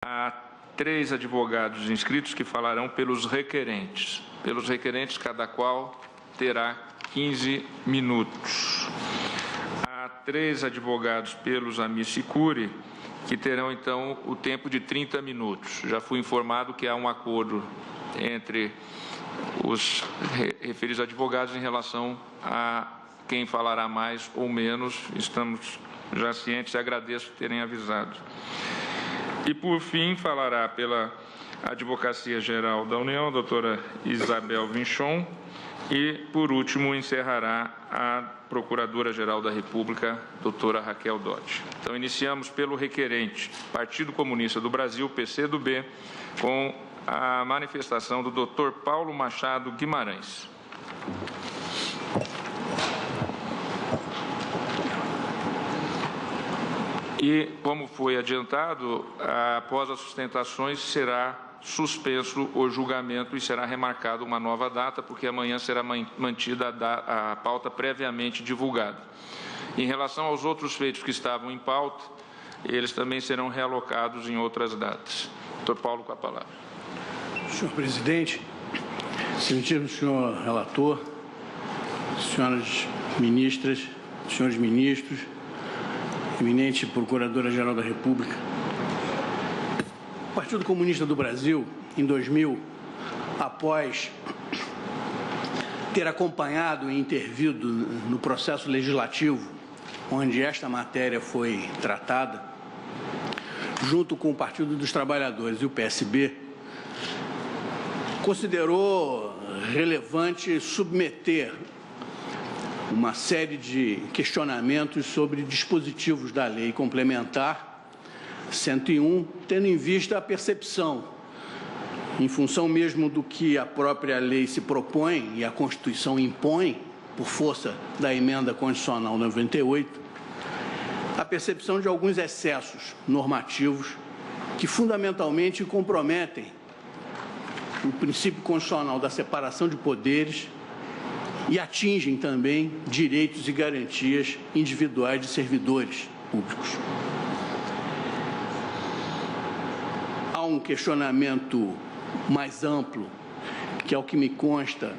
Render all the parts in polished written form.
Há 3 advogados inscritos que falarão pelos requerentes. Pelos requerentes, cada qual terá 15 minutos. Há 3 advogados pelos amici curiae, que terão, então, o tempo de 30 minutos. Já fui informado que há um acordo entre os referidos advogados em relação a quem falará mais ou menos. Estamos já cientes e agradeço terem avisado. E, por fim, falará pela Advocacia Geral da União, a doutora Isabel Vinchon, e, por último, encerrará a Procuradora-Geral da República, doutora Raquel Dodge. Então, iniciamos pelo requerente, Partido Comunista do Brasil, PCdoB, com a manifestação do doutor Paulo Machado Guimarães. E, como foi adiantado, após as sustentações será suspenso o julgamento e será remarcada uma nova data, porque amanhã será mantida a pauta previamente divulgada. Em relação aos outros feitos que estavam em pauta, eles também serão realocados em outras datas. Doutor Paulo, com a palavra. Senhor presidente, excelentíssimo senhor relator, senhoras ministras, senhores ministros, eminente Procuradora-Geral da República. O Partido Comunista do Brasil, em 2000, após ter acompanhado e intervido no processo legislativo, onde esta matéria foi tratada, junto com o Partido dos Trabalhadores e o PSB, considerou relevante submeter uma série de questionamentos sobre dispositivos da Lei Complementar 101, tendo em vista a percepção, em função mesmo do que a própria lei se propõe e a Constituição impõe, por força da Emenda Constitucional 98, a percepção de alguns excessos normativos que fundamentalmente comprometem o princípio constitucional da separação de poderes e atingem também direitos e garantias individuais de servidores públicos. Há um questionamento mais amplo, que, ao que me consta,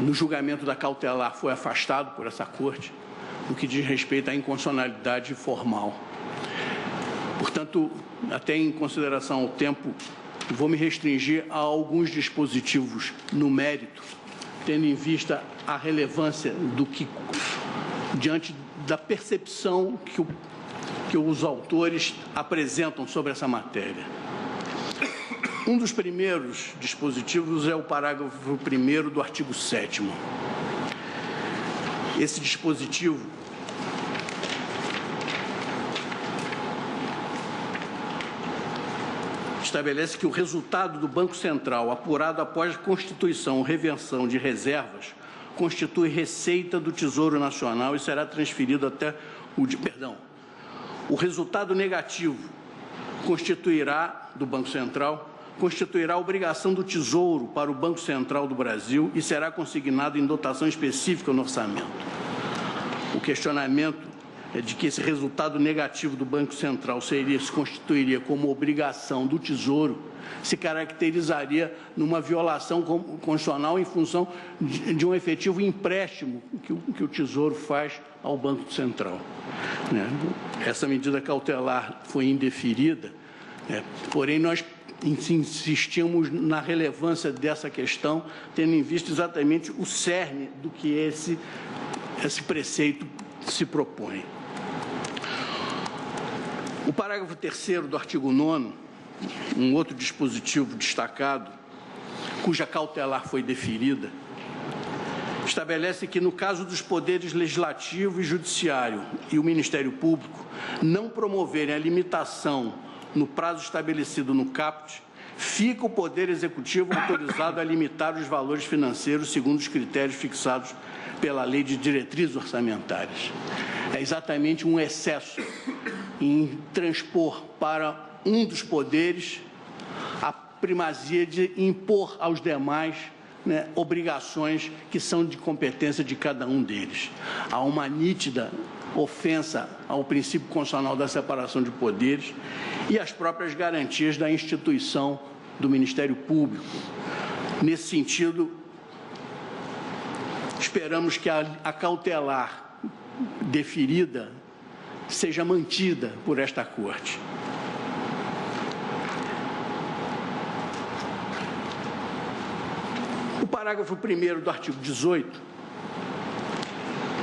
no julgamento da cautelar foi afastado por essa Corte, no que diz respeito à inconstitucionalidade formal. Portanto, até em consideração ao tempo, vou me restringir a alguns dispositivos no mérito, tendo em vista a relevância do que, diante da percepção que os autores apresentam sobre essa matéria. Um dos primeiros dispositivos é o parágrafo 1º do artigo 7º. Esse dispositivo estabelece que o resultado do Banco Central, apurado após a constituição ou reversão de reservas, constitui receita do Tesouro Nacional e será transferido até o resultado negativo do Banco Central constituirá obrigação do Tesouro para o Banco Central do Brasil e será consignado em dotação específica no orçamento. O questionamento é de que esse resultado negativo do Banco Central se constituiria como obrigação do Tesouro, se caracterizaria numa violação constitucional em função de um efetivo empréstimo que o Tesouro faz ao Banco Central. Essa medida cautelar foi indeferida, porém nós insistimos na relevância dessa questão, tendo em vista exatamente o cerne do que esse preceito se propõe. O parágrafo 3º do artigo 9º, um outro dispositivo destacado, cuja cautelar foi deferida, estabelece que, no caso dos poderes legislativo e judiciário e o Ministério Público não promoverem a limitação no prazo estabelecido no caput, fica o Poder Executivo autorizado a limitar os valores financeiros segundo os critérios fixados pela Lei de Diretrizes Orçamentárias. É exatamente um excesso em transpor para um dos poderes a primazia de impor aos demais obrigações que são de competência de cada um deles. Há uma nítida ofensa ao princípio constitucional da separação de poderes e às próprias garantias da instituição do Ministério Público. Nesse sentido, esperamos que a cautelar deferida seja mantida por esta Corte. O parágrafo 1º do artigo 18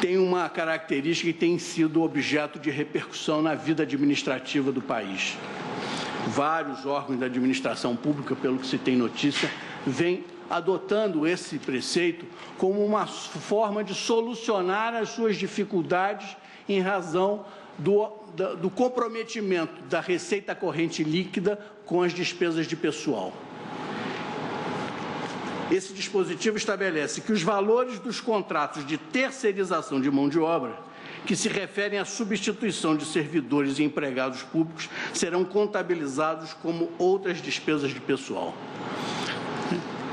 tem uma característica que tem sido objeto de repercussão na vida administrativa do país. Vários órgãos da administração pública, pelo que se tem notícia, vêm adotando esse preceito como uma forma de solucionar as suas dificuldades em razão do comprometimento da receita corrente líquida com as despesas de pessoal. Esse dispositivo estabelece que os valores dos contratos de terceirização de mão de obra, que se referem à substituição de servidores e empregados públicos, serão contabilizados como outras despesas de pessoal.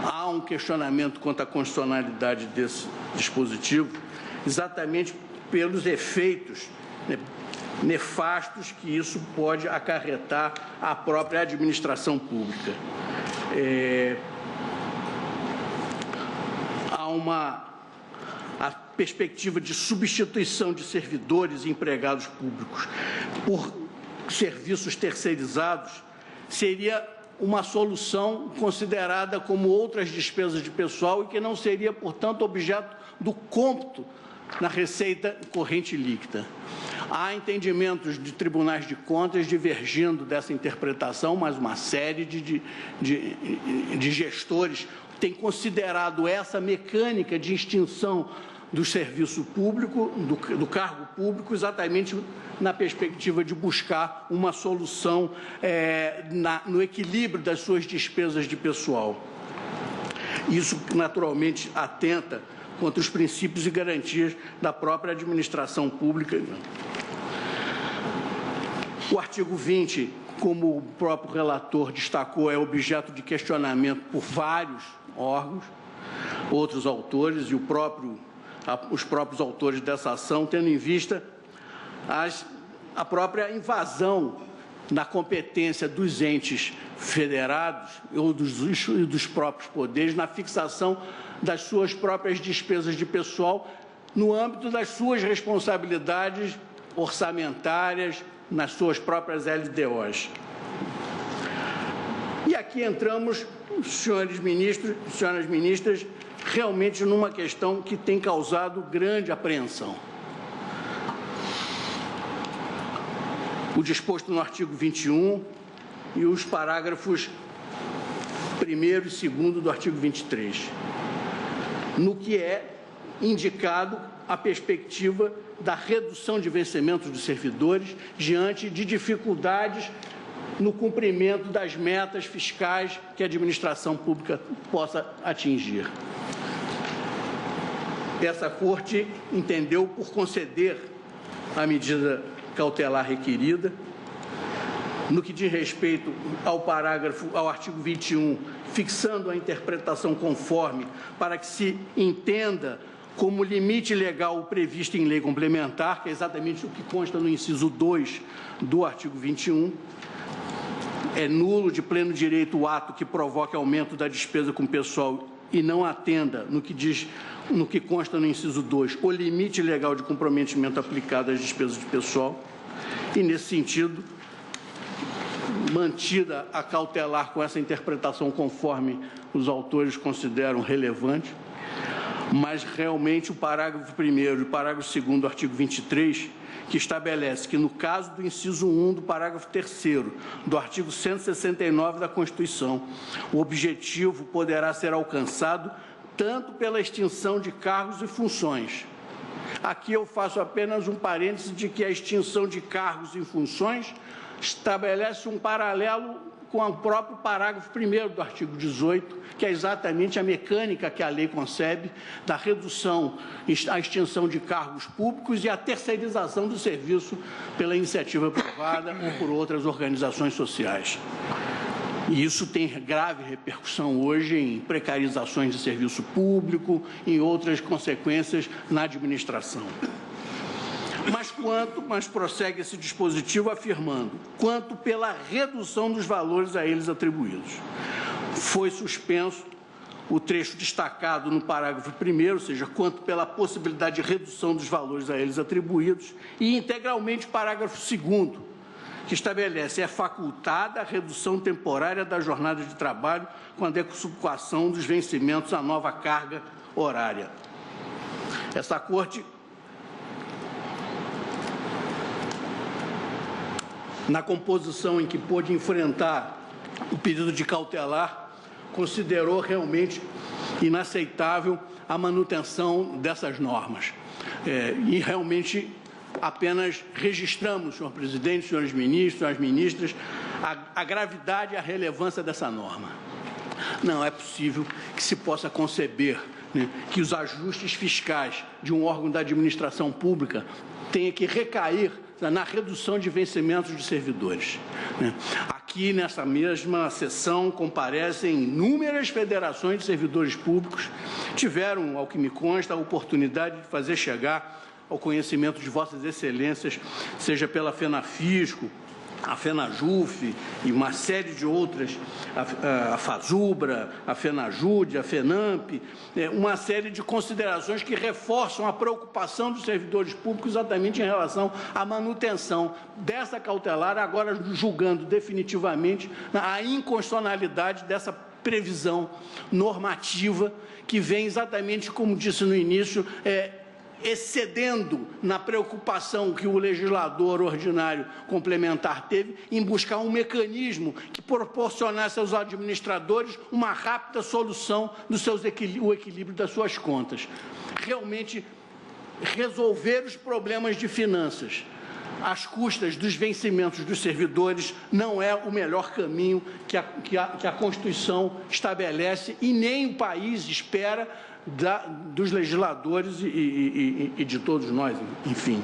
Há um questionamento quanto à constitucionalidade desse dispositivo, exatamente pelos efeitos nefastos que isso pode acarretar à própria administração pública. A perspectiva de substituição de servidores e empregados públicos por serviços terceirizados seria uma solução considerada como outras despesas de pessoal e que não seria, portanto, objeto do cômputo na receita corrente líquida. Há entendimentos de tribunais de contas divergindo dessa interpretação, mas uma série de gestores tem considerado essa mecânica de extinção do serviço público, do cargo público, exatamente na perspectiva de buscar uma solução no equilíbrio das suas despesas de pessoal. Isso, naturalmente, atenta contra os princípios e garantias da própria administração pública. O artigo 20, como o próprio relator destacou, é objeto de questionamento por vários órgãos, outros autores e os próprios autores dessa ação, tendo em vista a própria invasão na competência dos entes federados ou dos próprios poderes na fixação das suas próprias despesas de pessoal no âmbito das suas responsabilidades orçamentárias, nas suas próprias LDOs. E aqui entramos, senhores ministros, senhoras ministras, realmente numa questão que tem causado grande apreensão. O disposto no artigo 21 e os parágrafos 1º e 2º do artigo 23, no que é indicado a perspectiva da redução de vencimentos dos servidores diante de dificuldades no cumprimento das metas fiscais que a administração pública possa atingir. Essa Corte entendeu por conceder a medida cautelar requerida. No que diz respeito ao artigo 21, fixando a interpretação conforme para que se entenda como limite legal o previsto em lei complementar, que é exatamente o que consta no inciso 2 do artigo 21, é nulo de pleno direito o ato que provoque aumento da despesa com pessoal e não atenda, no que consta no inciso 2, o limite legal de comprometimento aplicado às despesas de pessoal. E, nesse sentido, mantida a cautelar com essa interpretação conforme os autores consideram relevante, mas realmente o parágrafo 1º e o parágrafo 2º do artigo 23, que estabelece que, no caso do inciso 1 do parágrafo 3º do artigo 169 da Constituição, o objetivo poderá ser alcançado tanto pela extinção de cargos e funções. Aqui eu faço apenas um parêntese de que a extinção de cargos e funções estabelece um paralelo com o próprio parágrafo 1º do artigo 18, que é exatamente a mecânica que a lei concebe da redução, a extinção de cargos públicos e a terceirização do serviço pela iniciativa privada ou por outras organizações sociais. E isso tem grave repercussão hoje em precarizações de serviço público, em outras consequências na administração. Mas prossegue esse dispositivo afirmando, quanto pela redução dos valores a eles atribuídos. Foi suspenso o trecho destacado no parágrafo 1º, ou seja, quanto pela possibilidade de redução dos valores a eles atribuídos, e integralmente o parágrafo 2º, que estabelece é facultada a redução temporária da jornada de trabalho com a adequação dos vencimentos à nova carga horária. Essa Corte, na composição em que pôde enfrentar o pedido de cautelar, considerou realmente inaceitável a manutenção dessas normas. E realmente apenas registramos, senhor presidente, senhores ministros, senhoras ministras, a gravidade e a relevância dessa norma. Não é possível que se possa conceber, né, que os ajustes fiscais de um órgão da administração pública tenha que recair na redução de vencimentos de servidores. Aqui, nessa mesma sessão, comparecem inúmeras federações de servidores públicos, tiveram, ao que me consta, a oportunidade de fazer chegar ao conhecimento de vossas excelências, seja pela FENAFISCO, a FENAJUF e uma série de outras, a FASUBRA, a FENAJUDE, a FENAMP, uma série de considerações que reforçam a preocupação dos servidores públicos exatamente em relação à manutenção dessa cautelar, agora julgando definitivamente a inconstitucionalidade dessa previsão normativa que vem exatamente, como disse no início, excedendo na preocupação que o legislador ordinário complementar teve em buscar um mecanismo que proporcionasse aos administradores uma rápida solução o equilíbrio das suas contas. Realmente, resolver os problemas de finanças às custas dos vencimentos dos servidores não é o melhor caminho que a Constituição estabelece e nem o país espera dos legisladores e de todos nós, enfim.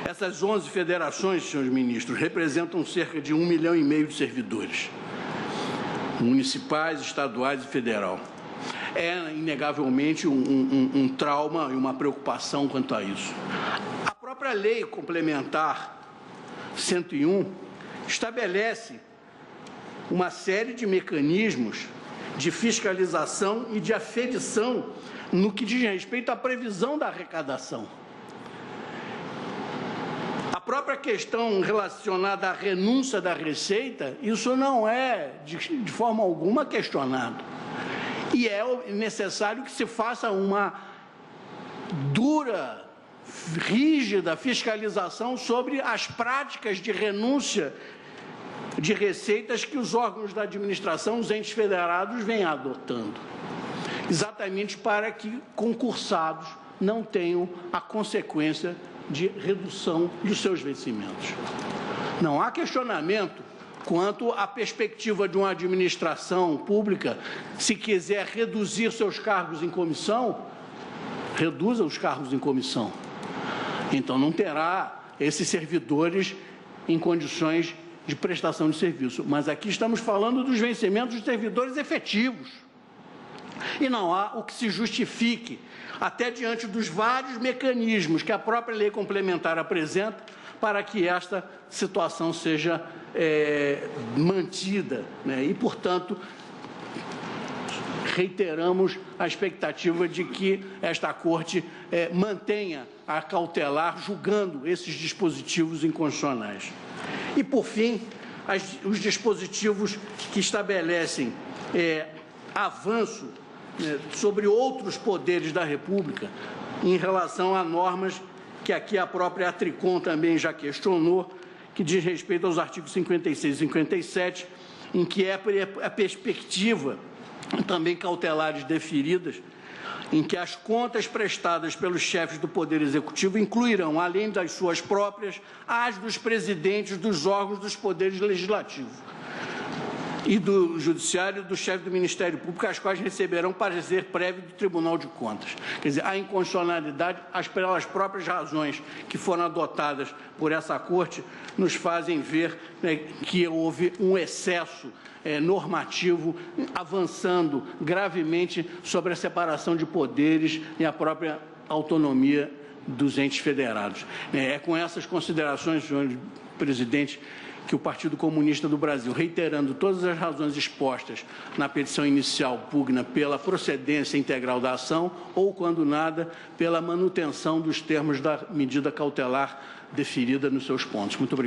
Essas 11 federações, senhores ministros, representam cerca de 1,5 milhão de servidores, municipais, estaduais e federal. É, inegavelmente, um trauma e uma preocupação quanto a isso. A própria Lei Complementar 101 estabelece uma série de mecanismos de fiscalização e de aferição no que diz respeito à previsão da arrecadação. A própria questão relacionada à renúncia da receita, isso não é de forma alguma questionado. E é necessário que se faça uma dura, rígida fiscalização sobre as práticas de renúncia de receitas que os órgãos da administração, os entes federados, vêm adotando, exatamente para que concursados não tenham a consequência de redução dos seus vencimentos. Não há questionamento quanto à perspectiva de uma administração pública, se quiser reduzir seus cargos em comissão, reduza os cargos em comissão. Então, não terá esses servidores em condições de prestação de serviço. Mas aqui estamos falando dos vencimentos de servidores efetivos. E não há o que se justifique, até diante dos vários mecanismos que a própria lei complementar apresenta, para que esta situação seja mantida, né? E, portanto, reiteramos a expectativa de que esta Corte mantenha a cautelar, julgando esses dispositivos inconstitucionais. E, por fim, os dispositivos que estabelecem avanço sobre outros poderes da República em relação a normas que aqui a própria Atricom também já questionou, que diz respeito aos artigos 56 e 57, em que é a perspectiva, também cautelares deferidas, em que as contas prestadas pelos chefes do Poder Executivo incluirão, além das suas próprias, as dos presidentes dos órgãos dos poderes legislativos. e do Judiciário e do chefe do Ministério Público, as quais receberão parecer prévio do Tribunal de Contas. Quer dizer, a inconstitucionalidade, pelas próprias razões que foram adotadas por essa Corte, nos fazem ver, né, que houve um excesso normativo, avançando gravemente sobre a separação de poderes e a própria autonomia dos entes federados. É com essas considerações, senhor presidente, que o Partido Comunista do Brasil, reiterando todas as razões expostas na petição inicial, pugna pela procedência integral da ação ou, quando nada, pela manutenção dos termos da medida cautelar deferida nos seus pontos. Muito obrigado.